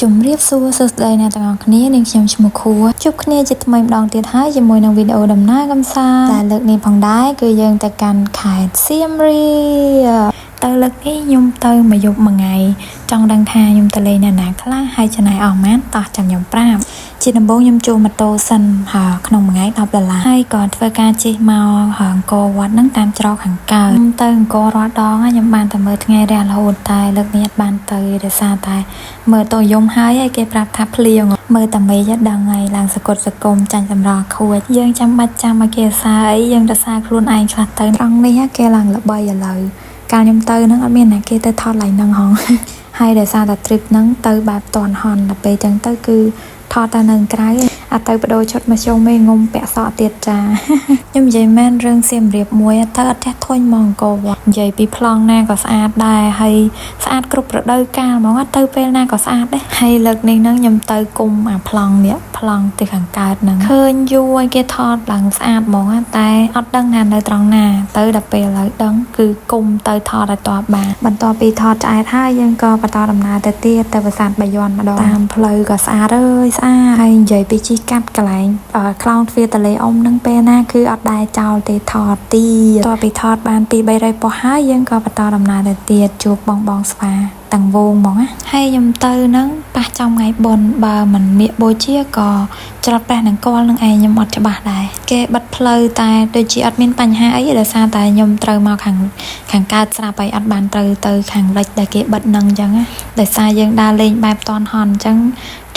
ជំរាបសួរសួស្តីអ្នកទាំងអស់គ្នានាងខ្ញុំឈ្មោះខួរជួបគ្នាជាថ្មីម្ដងទៀតហើយជាមួយនឹងវីដេអូដំណើរកំសាន្តតែលើកនេះផងដែរគឺយើងទៅកាន់ខេត្តសៀមរាបទៅលើកនេះខ្ញុំទៅមួយយប់មួយថ្ងៃចង់ដឹងថាខ្ញុំទៅលេងនៅណាខ្លះហើយចំណាយអស់ប៉ុន្មានតោះចាំខ្ញុំប្រាប់ជាដំបូងខ្ញុំជួលម៉ូតូសិនក្នុងមួយថ្ងៃ$10ហើយក៏ធ្វើការជិះមកអង្គរវត្តហ្នឹងតាមច្រកខាងកើតទៅអង្គររាល់ដងខ្ញុំបានតែមើលថ្ងៃរះរហូតតែលើកនេះអត់បានទៅដោយសារតែមើលតោយំហើយគេប្រាប់ថាភ្លៀងមើលតែមេឃដឹងហើយឡើងសកុតសកុំចាញ់សម្រស់ខួចយើងចាំបាច់ចាំឲ្យគេសាអីយើងទៅសាខ្លួនឯងខ្លះទៅត្រង់នេះគេឡើងល្បីឥឡូវកាលខ្ញុំទៅហ្នឹងអត់មានអ្នកគេទៅថតឡើងហ្នឹងហងហើយដោយសារតែ trip ហ្នឹងទៅបែបតន់ហន់ដល់ពេលចឹងទៅគឺថតតែនៅក្រៅអត់ទៅបដូរឈុតមកជុំមេងុំពាក់សក់ទៀតចាខ្ញុំនិយាយមែនរឿងសៀមរាបមួយទៅអត់ចេះធុញមកអង្គរវត្តនិយាយពីប្លង់ណាក៏ស្អាតដែរហើយស្អាតគ្រប់រដូវកាលហ្មងទៅពេលណាក៏ស្អាតដែរហើយលើកនេះហ្នឹងខ្ញុំទៅគុំអាប្លង់នេះប្លង់ទីខាងកើតហ្នឹងឃើញយូរឲ្យគេថតឡើងស្អាតហ្មងតែអត់ដឹងថានៅត្រង់ណាទៅដល់ពេលឥឡូវដឹងគឺគុំទៅថតឲ្យតបបានបន្ទាប់ពីថតឆ្អែតហើយយើងក៏បន្តដំណើរទៅទៀតទៅប្រាសាទបាយ័នម្ដងតាមផ្លូវក៏ស្អាតអើយស្អាតហើយនិយាយពីជិះកាត់កន្លែងខ្លោងទ្វារតលេអ៊ំនឹងពេលណាគឺអត់ដែរចោលទេថតទីតទៅពីថតបាន2-300ប៉ុសហើយយើងក៏បន្តដំណើរទៅទៀតជួបបងស្វាទាំងវងហ្មងណាហើយខ្ញុំទៅហ្នឹងប៉ះចំថ្ងៃបុណ្យបើមិនមៀកបូជាក៏ច្រត់ប្រះនឹងគាល់នឹងឯងខ្ញុំអត់ច្បាស់ដែរគេបិទផ្លូវតែដូចជាអត់មានបញ្ហាអីដោយសារតែខ្ញុំត្រូវមកខាងកើតស្រាប់ហើយអត់បានត្រូវទៅខាងលិចដែលគេបិទនឹងអញ្ចឹងណាដោយសារយើងដើរលេងបែបតន់ហន់អញ្ចឹង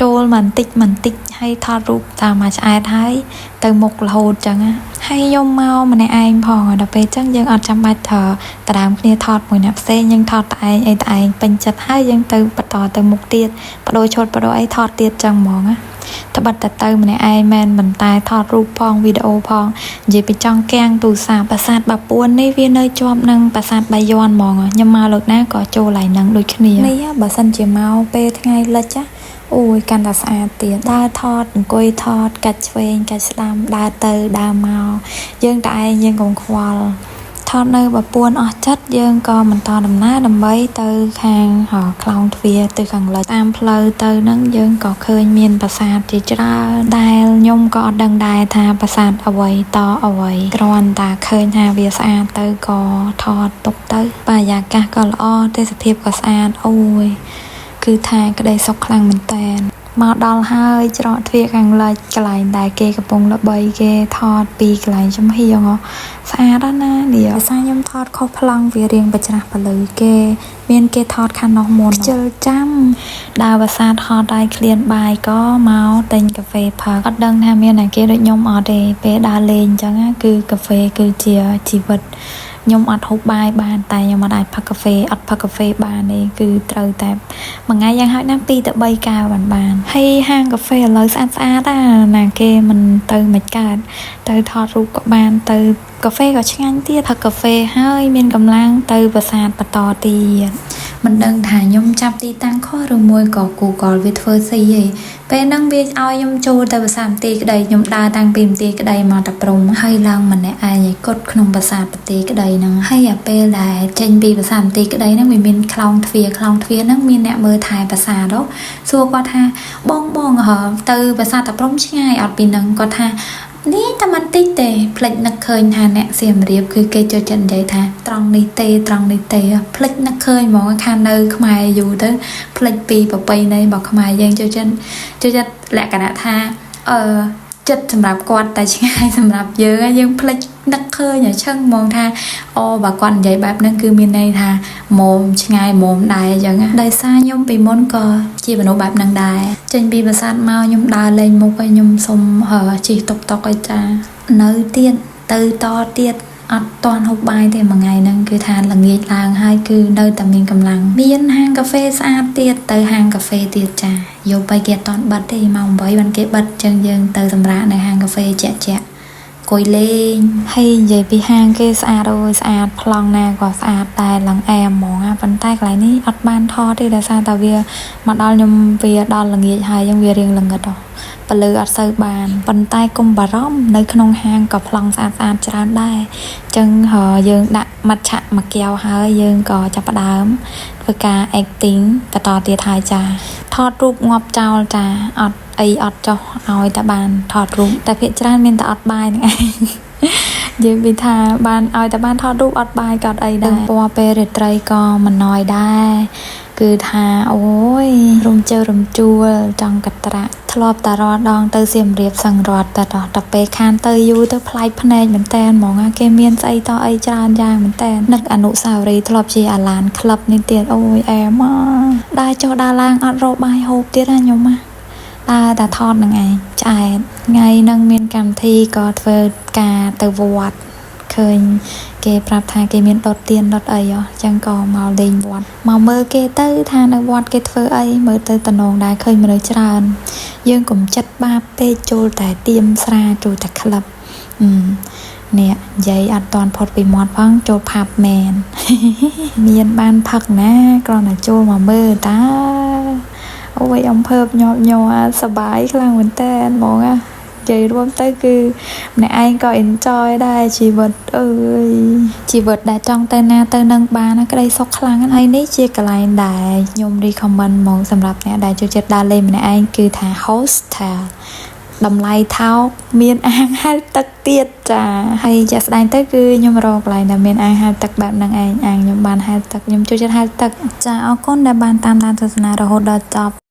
ចូលបន្តិចហើយថតរូបតាមមកឆ្អែតហើយទៅមុខរហូតអញ្ចឹងណាហើយខ្ញុំមកម្នាក់ឯងផងដល់ពេលអញ្ចឹងយើងអត់ចាំបាច់ត្រូវដដើមគ្នាថតមួយអ្នកផ្សេងយើងថតតែឯងអីតែឯងពេញចិត្តហើយយើងទៅបន្តទៅមុខទៀតបដូរឈុតបដូរអីថតទៀតអញ្ចឹងហ្មងណាត្បិតតែទៅម្នាក់ឯងមែនមិនតែថតរូបផងវីដេអូផងនិយាយពីចង់គាំងទូរស័ព្ទប្រាសាទបាពួននេះវានៅជាប់នឹងប្រាសាទបាយ័នហ្មងខ្ញុំមកលើកណាក៏ចូលឡើងនឹងដូចគ្នានេះបើសិនជាមកពេលថ្ងៃលិចអូយកាន់តែស្អាតទៀតដើរថតអង្គុយថតកាច់ឆ្វេងកាច់ស្ដាំដើរទៅដើរមកយើងតែឯងយើងកុំខ្វល់ថតនៅបាពួនអស់ចិត្តយើងក៏បន្តដំណើរដើម្បីទៅខាងខ្លោងទ្វារទៅខាងលិចតាមផ្លូវទៅហ្នឹងយើងក៏ឃើញមានប្រាសាទជាច្រើនដែលខ្ញុំក៏អត់ដឹងដែរថាប្រាសាទអ្វីតអ្វីគ្រាន់តែឃើញថាវាស្អាតទៅក៏ថតទុកទៅបរិយាកាសក៏ល្អទេសភាពក៏ស្អាតអូយគឺថាក្តីសុខខ្លាំងមែនតើមកដល់ហើយច្រកទ្វារខាងលិចកន្លែងដែលគេកំពុងល្បីគេថតពីកន្លែងចំហៀងស្អាតណាស់នេះភាសាខ្ញុំថតខុសប្លង់វារៀងបច្រាស់ពលឺគេមានគេថតខាងនោះមុនជិលចាំដើរប្រាសាទហត់ហើយឃ្លានបាយក៏មកទិញកាហ្វេផឹកអត់ដឹងថាមានតែគេដូចខ្ញុំអត់ទេពេលដើរលេងអញ្ចឹងគឺកាហ្វេគឺជាជីវិតខ្ញុំអត់ហូបបាយបានតែខ្ញុំអត់អាចផឹកកាហ្វេអត់ផឹកកាហ្វេបានទេគឺត្រូវតែមួយថ្ងៃយ៉ាងហោចណាស់2 ទៅ 3 កែវបានហើយហាងកាហ្វេឥឡូវស្អាតណាគេមិនទៅមិនកើតទៅថតរូបក៏បានទៅកាហ្វេក៏ឆ្ងាញ់ទៀតផឹកកាហ្វេហើយមានកម្លាំងទៅប្រាសាទបន្តទៀតមិនដឹងថាខ្ញុំចាប់ទីតាំងខុសឬមួយក៏ Google វាធ្វើស៊ីឯងពេលហ្នឹងវាឲ្យខ្ញុំចូលទៅប្រាសាទបន្ទាយក្តីខ្ញុំដើរតាំងពីបន្ទាយក្តីមកតែព្រំហើយឡើងម្នាក់ឯងឲ្យគត់ក្នុងប្រាសាទបន្ទាយក្តីហ្នឹងហើយអាពេលដែលចេញពីប្រាសាទបន្ទាយក្តីហ្នឹងវាមានខ្លោងទ្វារហ្នឹងមានអ្នកមើលថែប្រាសាទសួរគាត់ថាបងទៅប្រាសាទតាព្រំឆ្ងាយអត់ពីហ្នឹងគាត់ថានេះតែមិនតិចទេផ្លេចនឹកឃើញថាអ្នកសៀមរាបគឺគេចូលចិត្តនិយាយថាត្រង់នេះទេផ្លេចនឹកឃើញហ្មងខាងនៅខ្មែរយូរទៅផ្លេចពីប្រពៃណីរបស់ខ្មែរយើងចូលចិត្តលក្ខណៈថាចិត្តសម្រាប់គាត់តែឆ្ងាយសម្រាប់យើងផ្លេចនឹកឃើញឲ្យឈឹងហ្មងថាបើគាត់និយាយបែបហ្នឹងគឺមានន័យថាមុំឆ្ងាយមុំដែរអញ្ចឹងដោយសារខ្ញុំពីមុនក៏ជាមនុស្សបែបហ្នឹងដែរចេញពីប្រាសាទមកខ្ញុំដើរលេងមុខហើយខ្ញុំសុំជិះតុកឲ្យចានៅទៀតទៅតទៀតអត់តន់ហូបបាយទេមួយថ្ងៃហ្នឹងគឺថាល្ងាចឡើងហើយគឺនៅតែមានកម្លាំងមានហាងកាហ្វេស្អាតទៀតទៅហាងកាហ្វេទៀតចាយកไปគេអត់តន់បិទទេម៉ោង 8បានគេបិទចឹងយើងទៅសម្រាកនៅហាងកាហ្វេជាក់គួយលេងហើយនិយាយពីហាងគេស្អាតស្អាតប្លង់ណាក៏ស្អាតដែរឡើងអែមហ្មងប៉ុន្តែកន្លែងនេះអត់បានថតទេដោយសារតែវាមកដល់ខ្ញុំវាដល់ល្ងាចហើយយើងវារៀងល្ងឹត បលើអត់សូវបានប៉ុន្តែកុំបារម្ភនៅក្នុងហាងក៏ប្លង់ស្អាតច្រើនដែរចឹងយើងដាក់មច្ឆៈមួយកែវហើយយើងក៏ចាប់ផ្ដើមធ្វើការ acting បន្តទៀតហើយចាថតរូបងាប់ចោលចាអត់អីអត់ចោះឲ្យតែបានថតរូបតែភាគច្រើនមានតែអត់បាយហ្នឹងឯងយើងនិយាយថាបានឲ្យតែបានថតរូបអត់បាយក៏អត់អីដែរពណ៌ពេលរាត្រីក៏មិនណយដែរគឺថាអូយរំជើរំជួលចង់កត្រាក់ធ្លាប់តែរាល់ដងទៅសៀមរាបសឹងរត់តែពេលខានទៅយូរទៅប្លែកភ្នែកមែនតែនហ្មងគេមានស្អីតអីច្រើនយ៉ាងមែនតែននឹកអនុស្សាវរីយ៍ធ្លាប់ជាអាឡានក្លឹបនេះទៀតអូយអែមដើរចុះដើរឡើងអត់រកបាយហូបទៀតណាខ្ញុំដើរតែថតនឹងឯងឆ្អែតថ្ងៃនឹងមានកម្មវិធីក៏ធ្វើការទៅវត្តឃើញគេប្រាប់ថាគេមានដុតទៀនដុតអីចឹងក៏មកលេងវត្តមកមើលគេទៅថានៅវត្តគេធ្វើអីមើលទៅតំណងដែរឃើញមនុស្សច្រើនយើងកុំចិត្តបាបពេកចូលតែទៀមស្រាចូលតែក្លឹបនេះនិយាយអត់តន់ផុតពីមាត់ផងចូលផាប់មែនមានបានផឹកណាគ្រាន់តែចូលមកមើលតាអូយអំភើបញាប់ញ័រសប្បាយខ្លាំងមែនតើហ្មងនិយាយរួមទៅគឺម្នាក់ឯងក៏ enjoy ដែរជីវិតអើយជីវិតដែលចង់ទៅណាទៅនឹងបានក្តីសុខខ្លាំងហើយនេះជាកន្លែងដែលខ្ញុំ recommend មកសម្រាប់អ្នកដែលចូលចិត្តដើរលេងម្នាក់ឯងគឺថា hostel តម្លៃថោកមានអាងហែលទឹកទៀតចាហើយជាក់ស្ដែងទៅគឺខ្ញុំរកកន្លែងដែលមានអាងហែលទឹកបែបហ្នឹងឯងអាងខ្ញុំបានហែលទឹកខ្ញុំចូលចិត្តហែលទឹកចាអរគុណដែលបានតាមដានទស្សនារហូតដល់ចប់